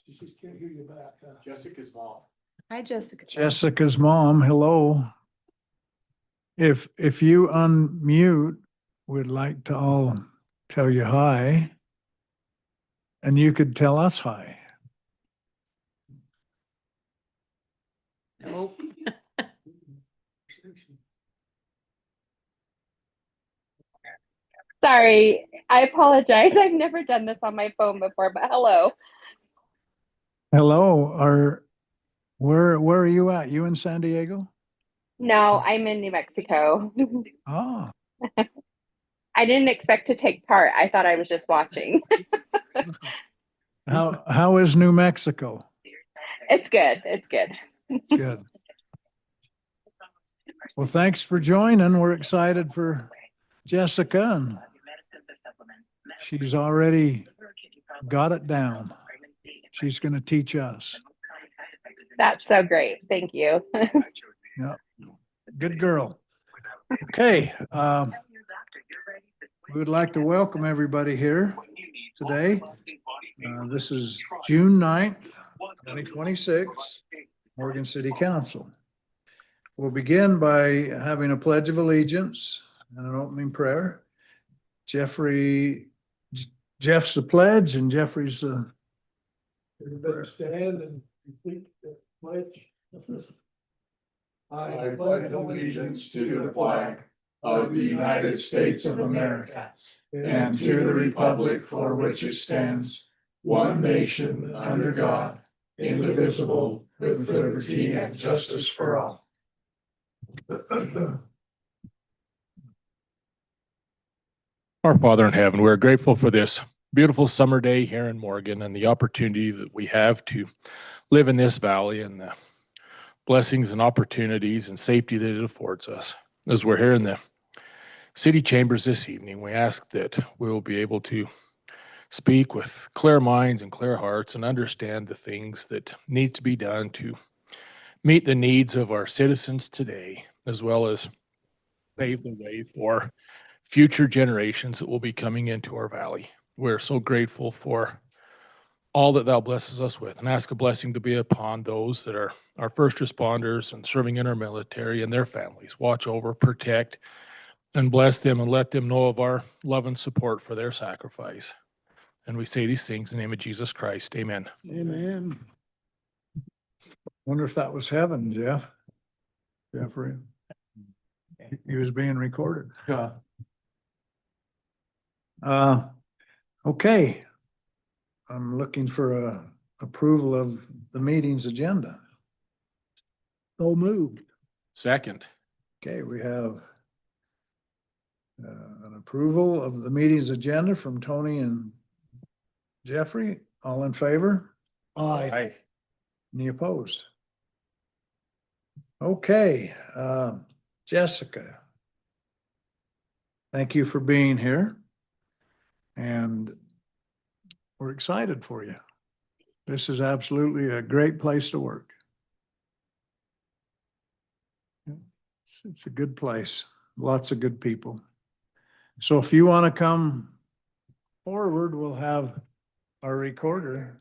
She just can't hear you back, huh? Jessica's mom. Hi, Jessica. Jessica's mom, hello. If you unmute, we'd like to all tell you hi. And you could tell us hi. Nope. Sorry, I apologize. I've never done this on my phone before, but hello. Hello, where are you at? You in San Diego? No, I'm in New Mexico. Ah, I didn't expect to take part. I thought I was just watching. how is New Mexico? It's good. It's good. Good. Well, thanks for joining. We're excited for Jessica, and she's already got it down. She's going to teach us. That's so great. Thank you. Yeah, good girl. Okay, we would like to welcome everybody here today. This is June 9th, 2026, Morgan City Council. We'll begin by having a pledge of allegiance and an opening prayer. Jeff's the pledge, and Jeffrey's the Everybody stand and repeat the pledge. I pledge allegiance to the flag of the United States of America and to the republic for which it stands, one nation under God, indivisible, with liberty and justice for all. Our Father in heaven, we're grateful for this beautiful summer day here in Morgan and the opportunity that we have to live in this valley and the blessings and opportunities and safety that it affords us. As we're here in the city chambers this evening, we ask that we will be able to speak with clear minds and clear hearts and understand the things that need to be done to meet the needs of our citizens today, as well as pave the way for future generations that will be coming into our valley. We're so grateful for all that thou blesses us with, and ask a blessing to be upon those that are our first responders and serving in our military and their families. Watch over, protect, and bless them, and let them know of our love and support for their sacrifice. And we say these things in the name of Jesus Christ. Amen. Amen. Wonder if that was heaven, Jeffrey. He was being recorded. Yeah. Okay. I'm looking for a approval of the meeting's agenda. So moved. Second. Okay, we have an approval of the meeting's agenda from Tony and Jeffrey. All in favor? Aye. Any opposed? Okay, Jessica. Thank you for being here. And we're excited for you. This is absolutely a great place to work. It's a good place, lots of good people. So if you want to come forward, we'll have our recorder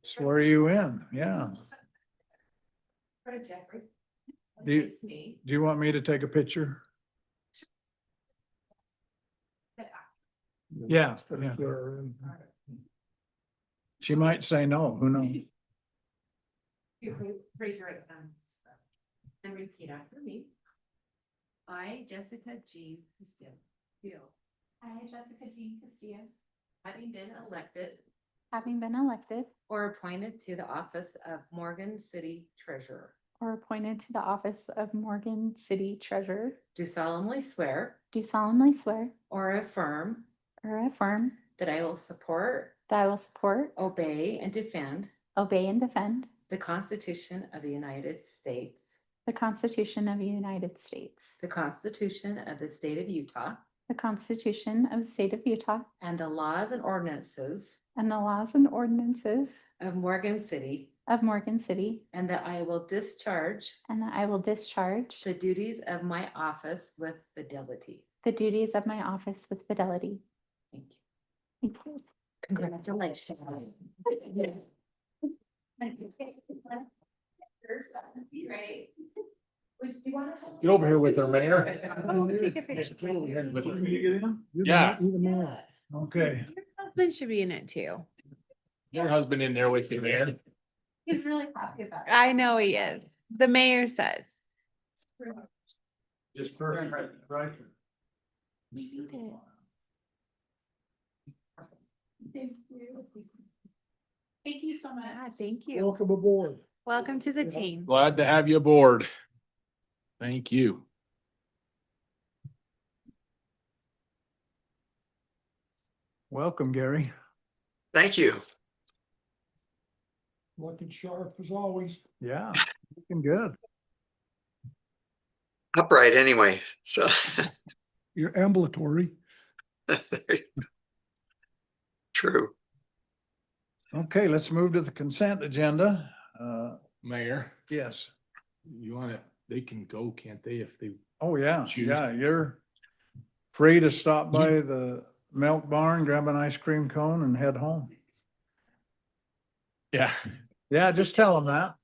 swear you in. Yeah. Jeffrey. Do you- It's me. Do you want me to take a picture? Yeah, yeah. She might say no, who knows? You raise your right hand and repeat after me. I, Jessica G. Castillo. I, Jessica Jean Castillo, Having been elected having been elected or appointed to the office of Morgan City Treasurer, or appointed to the office of Morgan City Treasurer, do solemnly swear do solemnly swear or affirm or affirm that I will support, that I will support, obey, and defend obey, and defend the Constitution of the United States, the Constitution of the United States, the Constitution of the State of Utah, the Constitution of the State of Utah, and the laws and ordinances and the laws and ordinances of Morgan City, of Morgan City, and that I will discharge and that I will discharge the duties of my office with fidelity. the duties of my office with fidelity. Thank you. Thank you. Congratulations. Right. Which, do you wanna? Get over here with her, Mayor. Take a picture. With her. Can you get in? Yeah. Yes. Okay. Your husband should be in it too. Your husband in there with you, Mayor. He's really happy about it. I know he is. The mayor says. Just perfect, right? Thank you. Thank you so much. Thank you. Welcome aboard. Welcome to the team. Glad to have you aboard. Thank you. Welcome, Gary. Thank you. Looking sharp as always. Yeah, looking good. Upright anyway, so. You're ambulatory. True. Okay, let's move to the consent agenda. Mayor, Yes. you wanna, they can go, can't they, if they, Oh, yeah, Choose. yeah, you're free to stop by the milk barn, grab an ice cream cone and head home. yeah. Yeah, just tell them that.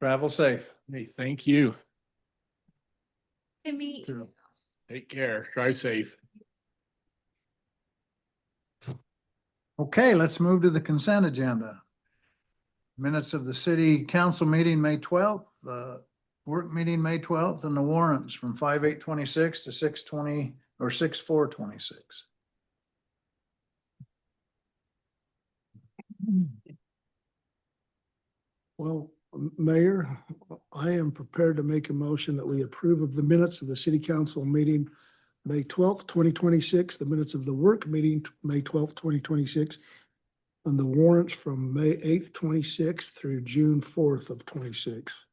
Travel safe. Hey, thank you. To meet. Take care. Drive safe. Okay, let's move to the consent agenda. Minutes of the city council meeting, May 12th, work meeting, May 12th, and the warrants from 5/8/26 to 6/20 or 6/4/26. Well, Mayor, I am prepared to make a motion that we approve of the minutes of the city council meeting, May 12th, 2026, the minutes of the work meeting, May 12th, 2026, and the warrants from May 8th, 26 through June 4th of 26.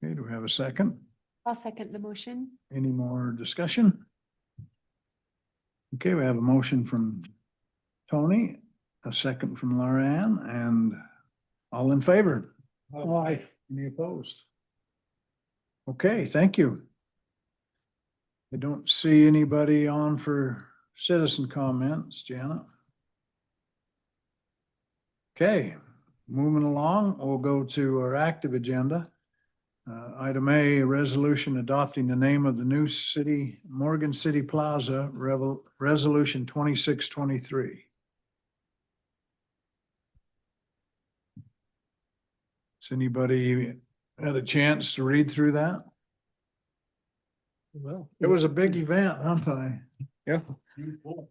Okay, do we have a second? I'll second the motion. Any more discussion? Okay, we have a motion from Tony, a second from Laura Ann, and all in favor? Aye. Any opposed? Okay, thank you. I don't see anybody on for citizen comments, Janet. Okay, moving along, we'll go to our active agenda. Item A, a resolution adopting the name of the new city, Morgan City Plaza, Resolution 2623. Has anybody had a chance to read through that? Well. It was a big event, huh, Ty? Yeah.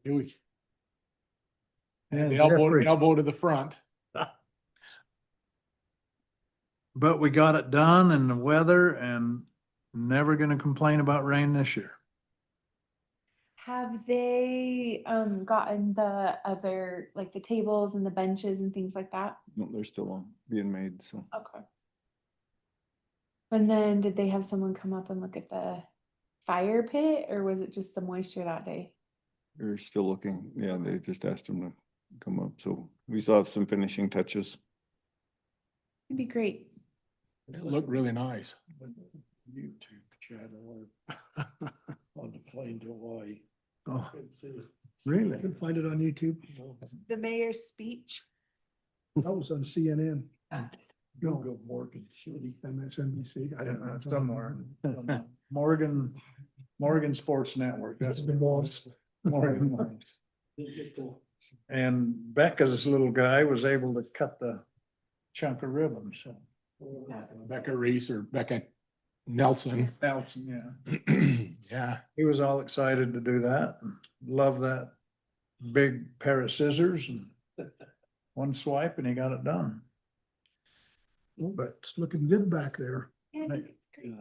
It was Yeah, the elbow, Jeffrey. elbow to the front. But we got it done and the weather and never gonna complain about rain this year. Have they gotten the other, like the tables and the benches and things like that? No, they're still being made, so Okay. And then did they have someone come up and look at the fire pit, or was it just the moisture that day? they're still looking. Yeah, they just asked them to come up, so we still have some finishing touches. It'd be great. It looked really nice. YouTube channel on the plane to Hawaii. Oh, You really? can find it on YouTube. The mayor's speech. That was on CNN. No, Morgan City, MSNBC. I don't know, it's somewhere. Morgan Sports Network, that's the boss. Morgan. And Becca's little guy was able to cut the chunk of ribbon, so. Becca Reese or Becca Nelson. Nelson, yeah. Yeah. He was all excited to do that. And loved that big pair of scissors and one swipe and he got it done. But it's looking good back there. Yeah, I think it's great.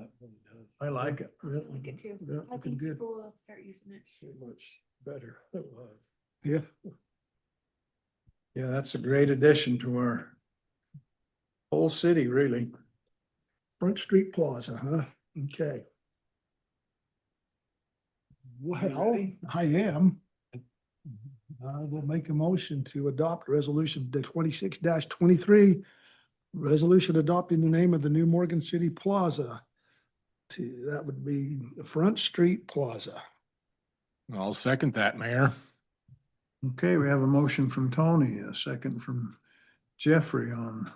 I like it. Yeah, I like it too. yeah, I looking think good. people will start using it. So much better. Yeah. Yeah, that's a great addition to our whole city, really. Front Street Plaza, huh? Okay. Well, I am. I will make a motion to adopt resolution 26-23. Resolution adopting the name of the new Morgan City Plaza. That would be Front Street Plaza. I'll second that, Mayor. Okay, we have a motion from Tony, a second from Jeffrey on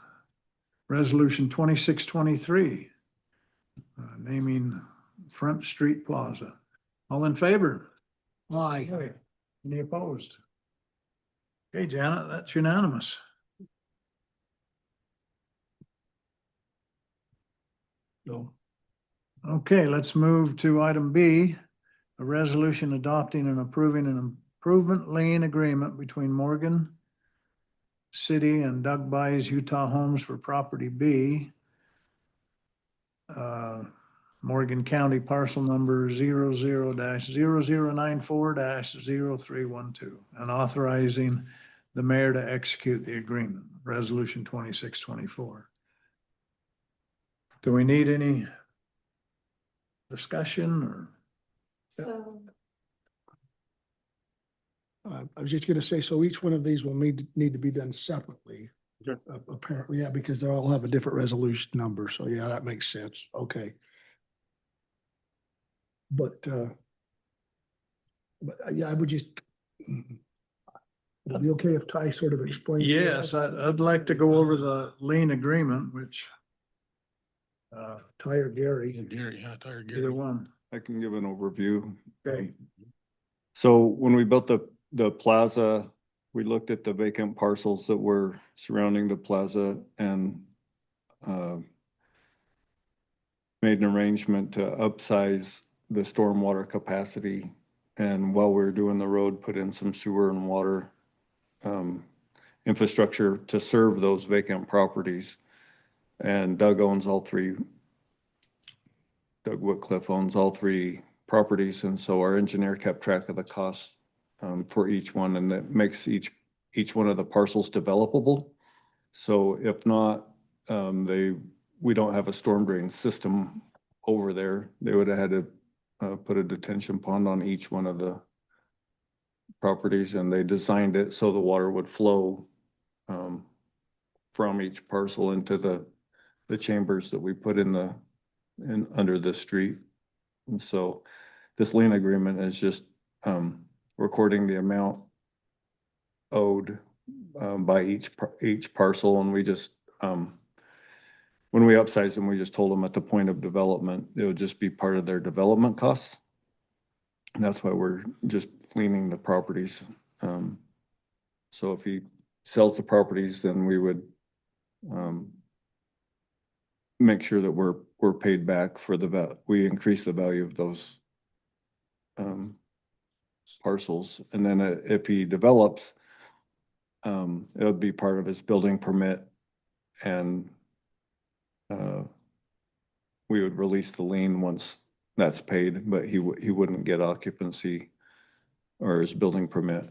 resolution 2623. Naming Front Street Plaza. All in favor? Aye. Any opposed? Okay, Janet, that's unanimous. No. Okay, let's move to item B, a resolution adopting and approving an improvement lien agreement between Morgan City and Doug Buys Utah Homes for Property B. Morgan County parcel number 00-0094-0312, and authorizing the mayor to execute the agreement, resolution 2624. Do we need any discussion or? So I was just gonna say, so each one of these will need to be done separately. Sure. Apparently, yeah, because they all have a different resolution number. So yeah, that makes sense. Okay. But yeah, I would just. Would it be okay if Ty sort of explains? Yes, I'd like to go over the lien agreement, which Ty or Gary. Gary, yeah, Tyler either Gary. one. I can give an overview. Okay. So when we built the plaza, we looked at the vacant parcels that were surrounding the plaza and made an arrangement to upsize the stormwater capacity. And while we were doing the road, put in some sewer and water infrastructure to serve those vacant properties. And Doug Whitcliffe owns all three properties. And so our engineer kept track of the costs for each one, and that makes each one of the parcels developable. So if not, we don't have a storm drain system over there. They would have had to put a detention pond on each one of the properties, and they designed it so the water would flow from each parcel into the chambers that we put in under the street. And so this lien agreement is just recording the amount owed by each parcel, and we just when we upsized them, we just told them at the point of development it would just be part of their development costs, and that's why we're just cleaning the properties. So if he sells the properties, then we would make sure that we're paid back for we increase the value of those parcels. And then if he develops, it would be part of his building permit, and we would release the lien once that's paid, but he wouldn't get occupancy or his building permit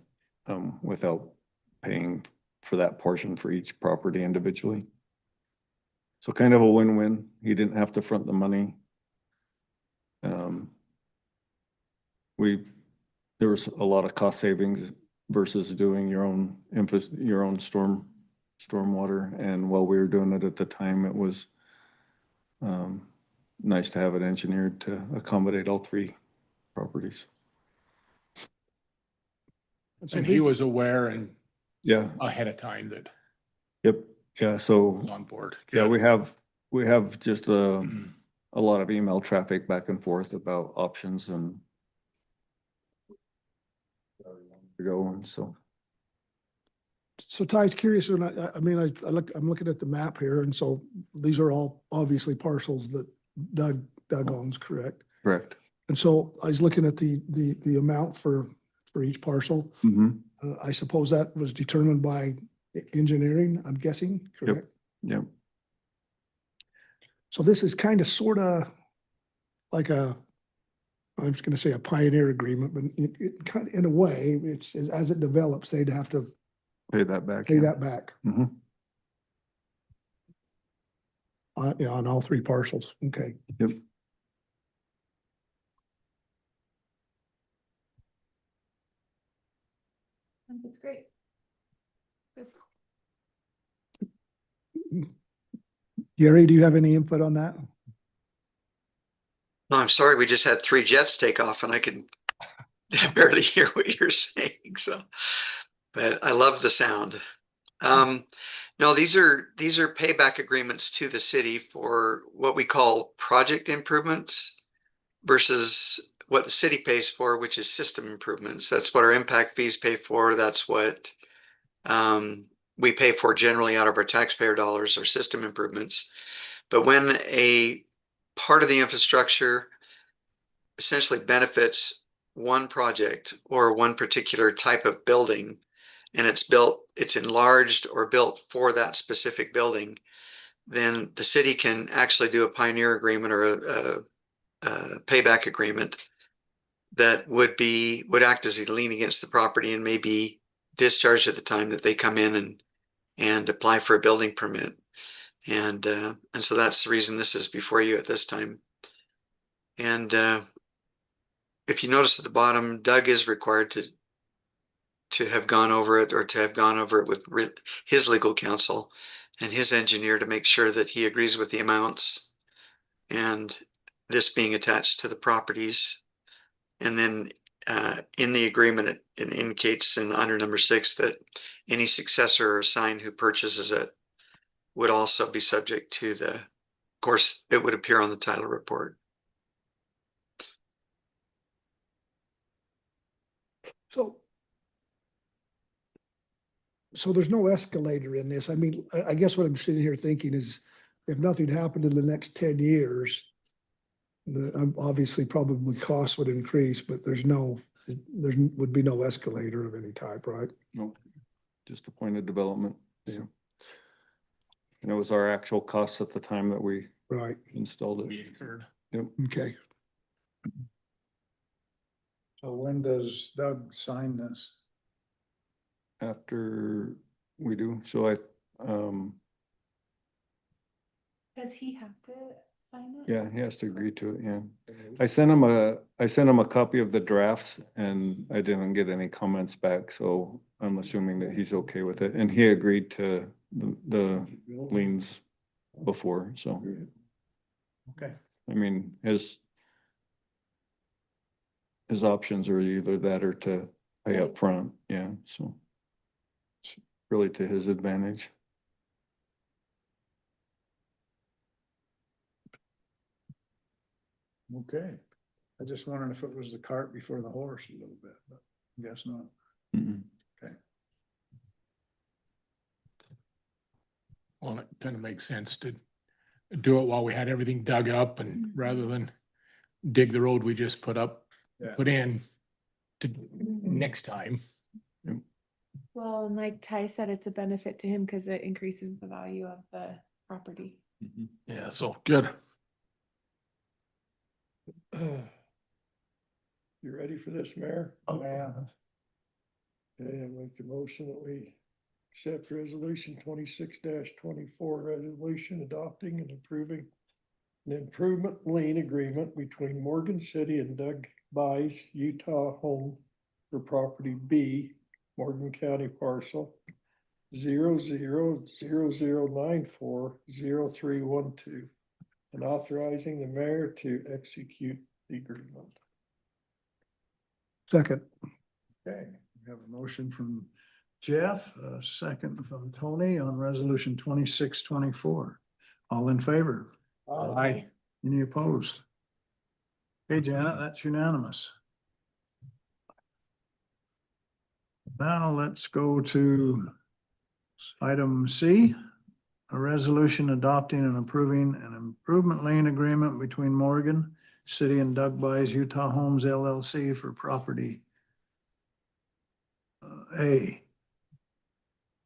without paying for that portion for each property individually. So kind of a win-win. He didn't have to front the money. There was a lot of cost savings versus doing your own stormwater. And while we were doing it at the time, it was nice to have it engineered to accommodate all three properties. And he was aware and Yeah, ahead of time that yep, yeah, so, was on board. yeah, we have just a lot of email traffic back and forth about options and to go on, so. So Ty's curious, and I'm looking at the map here, and so these are all obviously parcels that Doug owns, correct? Correct. And so I was looking at the amount for each parcel. Mm-hmm. I suppose that was determined by engineering, I'm guessing, correct? Yep. So this is kind of sort of like I'm just gonna say a pioneer agreement, but it kind of, in a way, it's as it develops, they'd have to Pay that back. pay that back Mm-hmm. on all three parcels. Okay. Yep. I think it's great. Good. Gary, do you have any input on that? No, I'm sorry, we just had 3 jets take off and I could barely hear what you're saying, so. But I love the sound. No, these are payback agreements to the city for what we call project improvements versus what the city pays for, which is system improvements. That's what our impact fees pay for. That's what we pay for generally out of our taxpayer dollars or system improvements. But when a part of the infrastructure essentially benefits one project or one particular type of building, and it's enlarged or built for that specific building, then the city can actually do a pioneer agreement or a payback agreement that would act as a lien against the property and may be discharged at the time that they come in and apply for a building permit. And so that's the reason this is before you at this time. And if you notice at the bottom, Doug is required to have gone over it or to have gone over it with his legal counsel and his engineer to make sure that he agrees with the amounts and this being attached to the properties. And then in the agreement, it indicates in under number 6 that any successor or sign who purchases it would also be subject to of course, it would appear on the title report. So there's no escalator in this. I mean, I guess what I'm sitting here thinking is if nothing happened in the next 10 years, obviously probably costs would increase, but there would be no escalator of any type, right? Nope, just a point of development. Yeah. So. And it was our actual costs at the time that we Right. installed We it. incurred. Yep. Okay. So when does Doug sign this? After we do, so Does he have to sign it? yeah, he has to agree to it, yeah. I sent him a copy of the drafts and I didn't get any comments back, so I'm assuming that he's okay with it. And he agreed to the liens before, so, Okay. I mean, his options are either that or to pay up front, yeah, so. It's really to his advantage. Okay. I just wondered if it was the cart before the horse a little bit, but I guess not. Mm-mm. Okay. Well, it kind of makes sense to do it while we had everything dug up and rather than dig the road we just put in to next time. Well, and like Ty said, it's a benefit to him because it increases the value of the property. Yeah, so good. You ready for this, Mayor? Yeah. Okay, I make a motion that we accept resolution 26-24, resolution adopting and approving an improvement lien agreement between Morgan City and Doug Buys Utah Home for property B, Morgan County parcel 0000940312, and authorizing the mayor to execute the agreement. Second. Okay, we have a motion from Jeff, a second from Tony on resolution 26-24. All in favor? Aye. Any opposed? Okay, Janet, that's unanimous. Now let's go to item C, a resolution adopting and approving an improvement lien agreement between Morgan City and Doug Buys Utah Homes LLC for property A,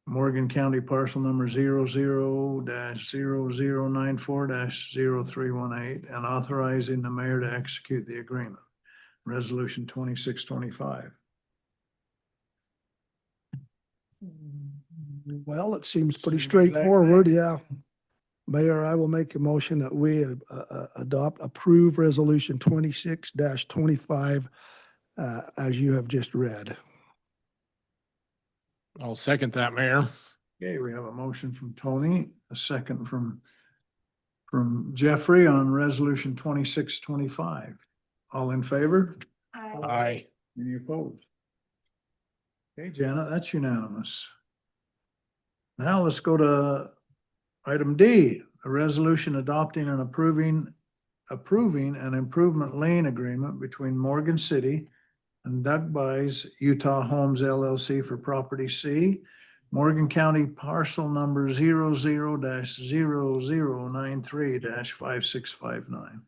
Morgan County parcel number 00-0094-0318, and authorizing the mayor to execute the agreement. Resolution 26-25. Well, it seems pretty Seems like straightforward, that. yeah. Mayor, I will make a motion that we approve resolution 26-25 as you have just read. Okay, we have a motion from Jeff, a second from Tony on resolution 26-25. All in favor? Any opposed? Okay, Janet, that's unanimous. As you have just read. I'll second that, Mayor. Okay, we have a motion from Tony, a second from Jeffrey on resolution 2625. All in favor? Aye. Any opposed? Okay, Janet, that's unanimous. Now let's go to item D, a resolution adopting and approving an improvement lien agreement between Morgan City and Doug Buys Utah Homes LLC for property C, Morgan County parcel number 00-0093-5659,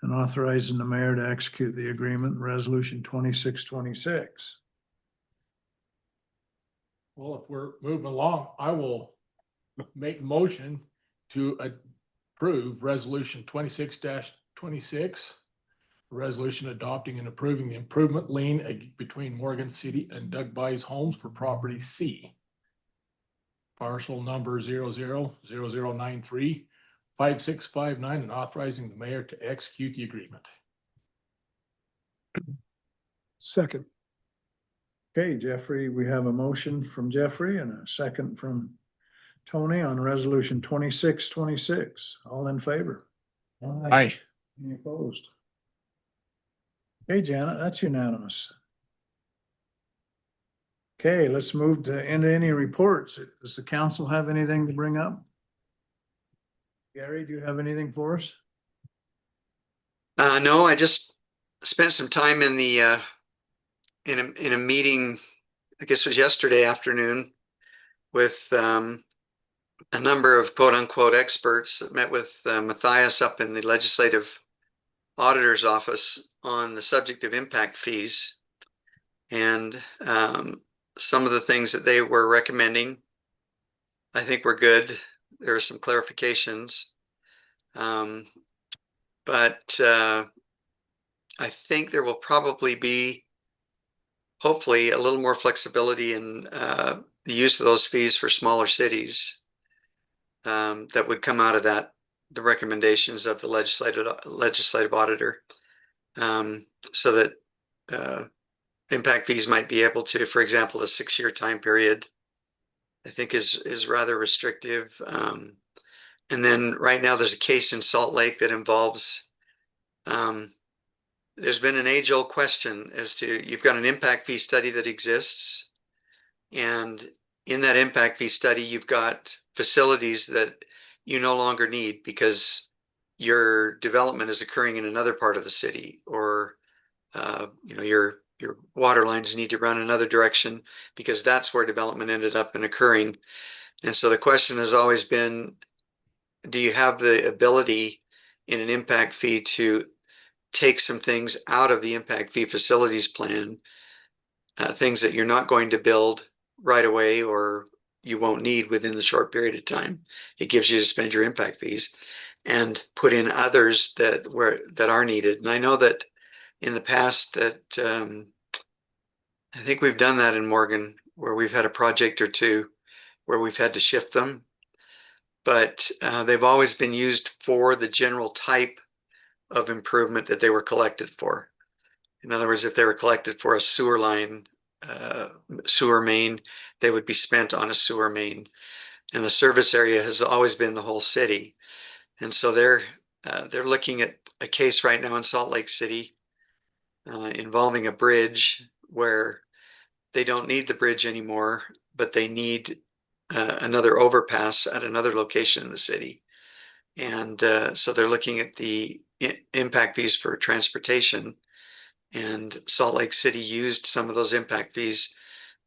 and authorizing the mayor to execute the agreement, resolution 2626. Well, if we're moving along, I will make a motion to approve resolution 26-26. Resolution adopting and approving the improvement lien between Morgan City and Doug Buys Homes for property C. Parcel number 00-0093-5659, and authorizing the mayor to execute the agreement. Second. Okay, Jeffrey, we have a motion from Jeffrey and a second from Tony on resolution 2626. All in favor? Aye. Any opposed? Okay, Janet, that's unanimous. Okay, let's move to into any reports. Does the council have anything to bring up? Gary, do you have anything for us? No, I just spent some time in the in a meeting, I guess it was yesterday afternoon, with a number of quote unquote experts that met with Matthias up in the legislative auditor's office on the subject of impact fees. And some of the things that they were recommending, I think were good. There are some clarifications. But I think there will probably be, hopefully, a little more flexibility in the use of those fees for smaller cities that would come out of that, the recommendations of the legislative auditor, so that impact fees might be able to, for example, a 6-year time period, I think is rather restrictive. And then right now there's a case in Salt Lake that involves, there's been an age-old question as to, you've got an impact fee study that exists, and in that impact fee study, you've got facilities that you no longer need because your development is occurring in another part of the city, or your water lines need to run another direction because that's where development ended up and occurring. And so the question has always been, do you have the ability in an impact fee to take some things out of the impact fee facilities plan, things that you're not going to build right away or you won't need within the short period of time it gives you to spend your impact fees, and put in others that are needed. And I know that in the past that I think we've done that in Morgan, where we've had a project or two where we've had to shift them, but they've always been used for the general type of improvement that they were collected for. In other words, if they were collected for a sewer line, sewer main, they would be spent on a sewer main. And the service area has always been the whole city. And so they're looking at a case right now in Salt Lake City involving a bridge where they don't need the bridge anymore, but they need another overpass at another location in the city. And so they're looking at the impact fees for transportation, and Salt Lake City used some of those impact fees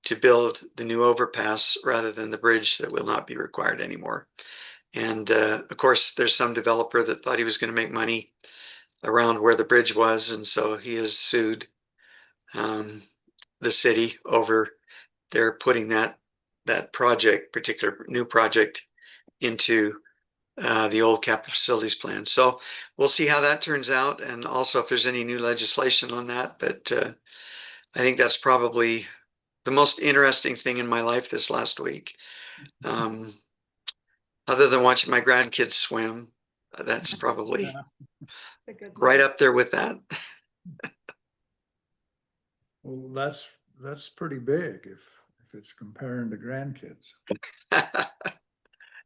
to build the new overpass rather than the bridge that will not be required anymore. And of course, there's some developer that thought he was going to make money around where the bridge was, and so he has sued the city over their putting that particular new project into the old capital facilities plan. So we'll see how that turns out, and also if there's any new legislation on that. But I think that's probably the most interesting thing in my life this last week. Other than watching my grandkids swim, that's probably right up there with that. Well, that's pretty big. If if it's comparing to grandkids.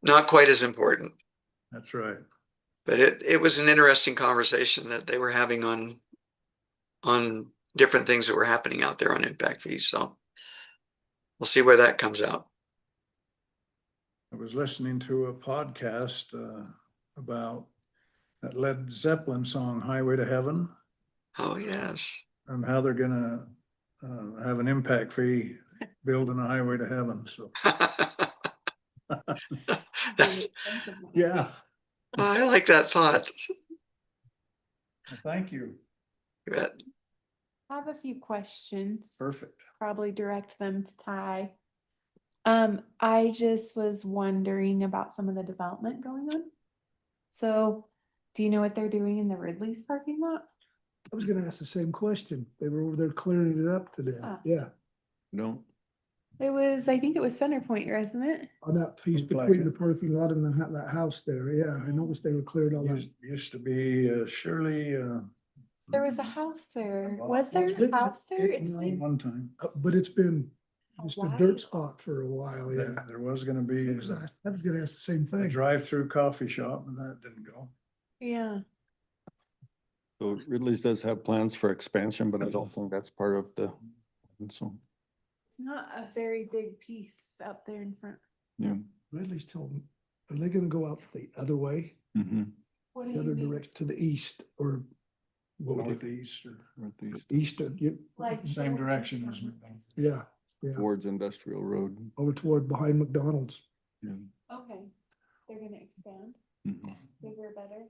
Not quite as important, That's right. but it was an interesting conversation that they were having on different things that were happening out there on impact fees. So we'll see where that comes out. I was listening to a podcast about that Led Zeppelin song, Highway to Heaven, Oh, yes. and how they're gonna have an impact fee building a highway to heaven, so. Really expensive now. Yeah, I like that thought. thank you. You bet. I have a few questions, Perfect. probably direct them to Ty. I just was wondering about some of the development going on. So, do you know what they're doing in the Ridley's parking lot? I was gonna ask the same question. They were over there clearing it up today. Ah. Yeah, No, I think it was Center Point, wasn't it? on that piece Looked like between the it. parking lot and that house there. Yeah, I noticed they were cleared all that. Used to be Shirley. There was a house there. Well, Was there it- a house there? it- It's no. been One time, But it's been a just a while. dirt spot for a while, there yeah. there was gonna be I was gonna ask the same a thing. drive-through coffee shop, and that didn't go. Yeah. so Ridley's does have plans for expansion, but I don't think that's part of the, and so, It's not a very big piece out there in front. yeah. Ridley's told me, are they gonna go out the other way, Mhm. What do the you other mean? direction, to the east, or what would it, Northeast or Northeast east, or, Like same north direction of as town? McDonald's. yeah, yeah, Towards Industrial Road. over toward behind McDonald's. Yeah. Okay, they're gonna expand, Mhm. bigger, better.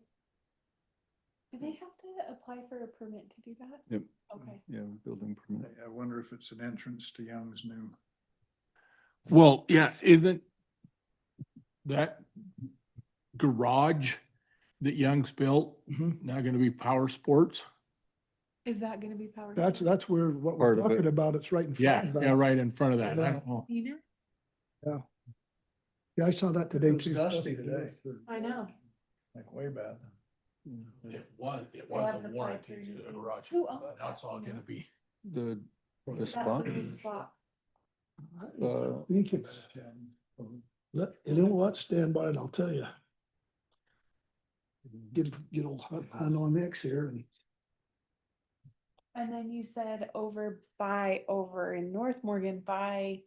Do they have to apply for a permit to do that? Yep. Okay. Yeah, building permit. I wonder if it's an entrance to Young's new. Well, yeah, isn't that garage that Young's built Mhm. now gonna be Power Sports? Is that gonna be power? That's where, what we're Part of it. talking about, it's right in Yeah, front of yeah, that. right in front of that. I Yeah. don't know. You know? Yeah, I saw that today It was too. dusty today. I know. Like way bad. It was They haven't applied for anything. Who owns but now it's all that, you gonna know? be. The That spot, little spot. uh, I think it's, you know what, stand by and I'll tell you. Get old Hun on X here and And then you said over in North Morgan by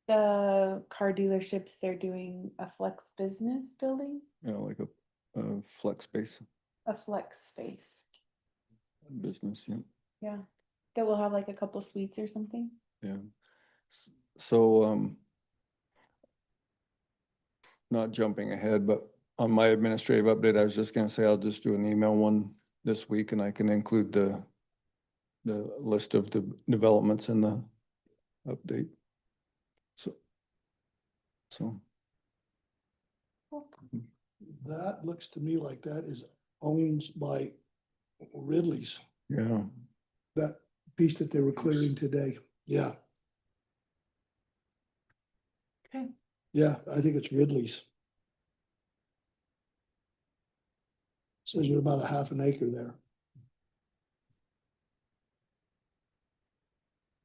the car dealerships, they're doing a flex business building, you know, like a flex space a flex space. business, yeah. Yeah. That will have like a couple suites or something. Yeah. So, not jumping ahead, but on my administrative update, I was just gonna say I'll just do an email one this week and I can include the list of the developments in the update. So, that looks to me like that is owned by Ridley's, yeah, that piece that they were clearing today. Yeah, Okay. yeah, I think it's Ridley's. Says you're about a half an acre there.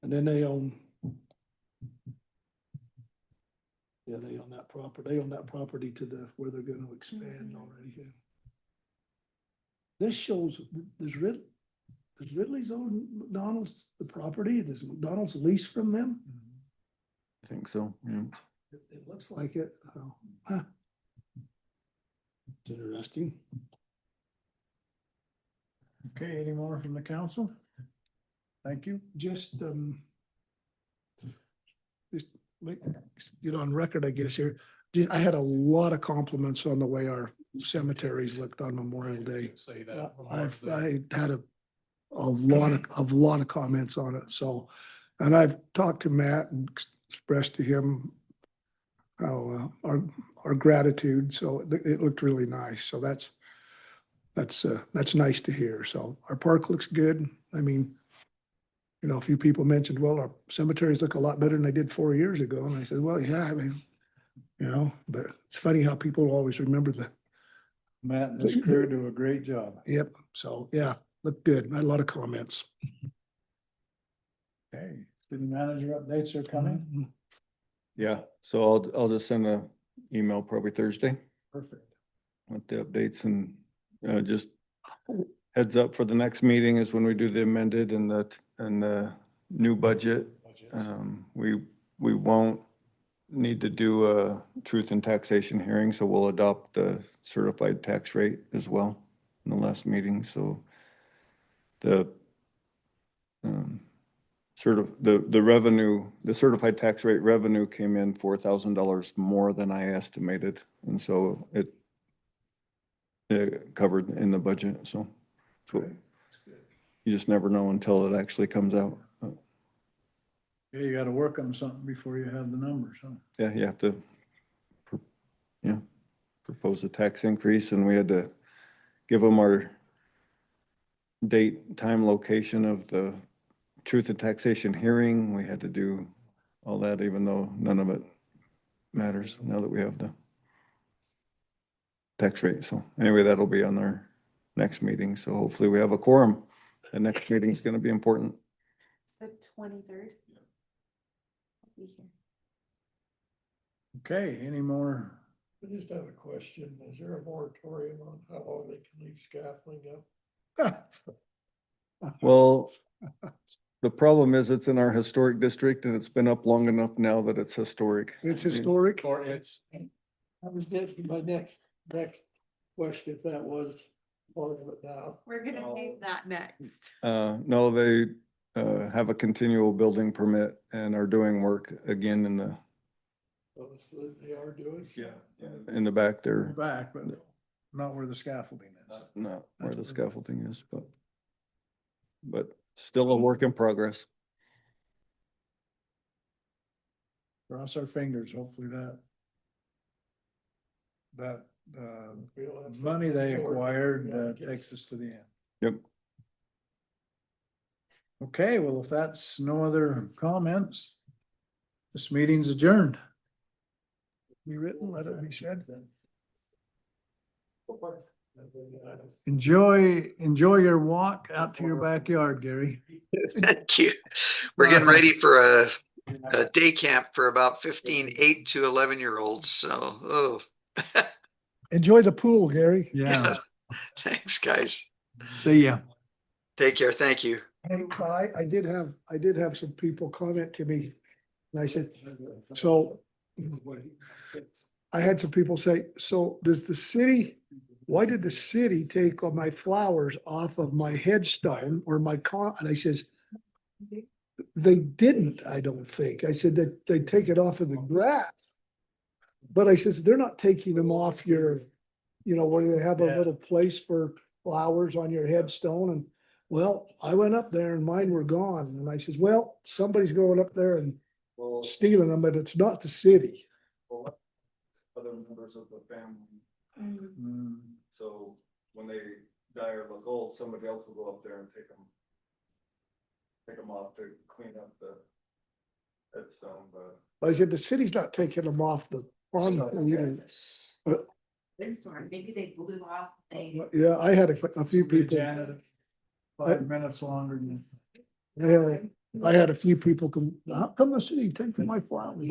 And then they own. Yeah, they own that property. They own that property to the, where they're gonna expand already. Yeah. This shows, does Ridley's own McDonald's the property? Does McDonald's lease from them? I think so, yeah. It looks like it. Oh, huh. It's interesting. Okay, any more from the council? Thank you. Just make, get on record, I guess here. I had a lot of compliments on the way our cemeteries looked on Memorial Day. Say that. I had a lot of comments on it, so, and I've talked to Matt and expressed to him how, our gratitude, so it looked really nice, so that's nice to hear, so our park looks good, I mean, you know, a few people mentioned, well, our cemeteries look a lot better than they did 4 years ago, and I said, well, yeah, I mean, you know, but it's funny how people always remember Matt and his crew do a great job. yep, so, yeah, looked good, I had a lot of comments. Okay, City manager updates are coming. Yeah, so I'll just send a email probably Thursday Perfect. with the updates and just heads up for the next meeting is when we do the amended and the new budget. We won't need to do a truth and taxation hearing, so we'll adopt the certified tax rate as well in the last meeting, so the the revenue, the certified tax rate revenue came in $4,000 more than I estimated, and so it covered in the budget, so you just never know until it actually comes out. Yeah, you gotta work on something before you have the numbers, huh? Yeah, you have to, propose a tax increase, and we had to give them our date, time, location of the truth and taxation hearing. We had to do all that, even though none of it matters now that we have the tax rate. So anyway, that'll be on our next meeting. So hopefully we have a quorum. The next meeting is going to be important. It's the 23rd. I'll be here. Okay, any more? I just have a question. Is there a moratorium on how long they can leave scaffolding up? Well, the problem is it's in our historic district and it's been up long enough now that it's historic. It's historic. Or it's, That was my next question, if that was part of it now. We're gonna take that next. No, they have a continual building permit and are doing work again in the, They are doing? in the back there. Back, but not where the scaffolding is. Not where the scaffolding is, but still a work in progress. Cross our fingers, hopefully that money they acquired takes us to the end. Yep. Okay, well, if that's no other comments, this meeting's adjourned. Be written, let it be said. Enjoy your walk out to your backyard, Gary. Thank you. We're getting ready for a day camp for about 15, 8 to 11-year-olds. So, oh, Enjoy the pool, Gary. Yeah, thanks, guys. see ya. Take care. Thank you. Hey, I did have some people comment to me. And I said, so I had some people say, so why did the city take all my flowers off of my headstone or my and I says, they didn't, I don't think. I said that they take it off of the grass. But I says, they're not taking them off your, where they have a Yeah. little place for flowers on your headstone. And well, I went up there and mine were gone. And I says, well, somebody's going up there and stealing them, but it's not the city. Other members of the family. Mm. So when they die or look old, somebody else will go up there and take them off to clean up the headstone, but. I said, the city's not taking them off the farm. Windstorm, maybe they blew off, Yeah, I had a few people. Janet, 5 minutes longer than. Yeah, I had a few people come, how come the city taking my flowers?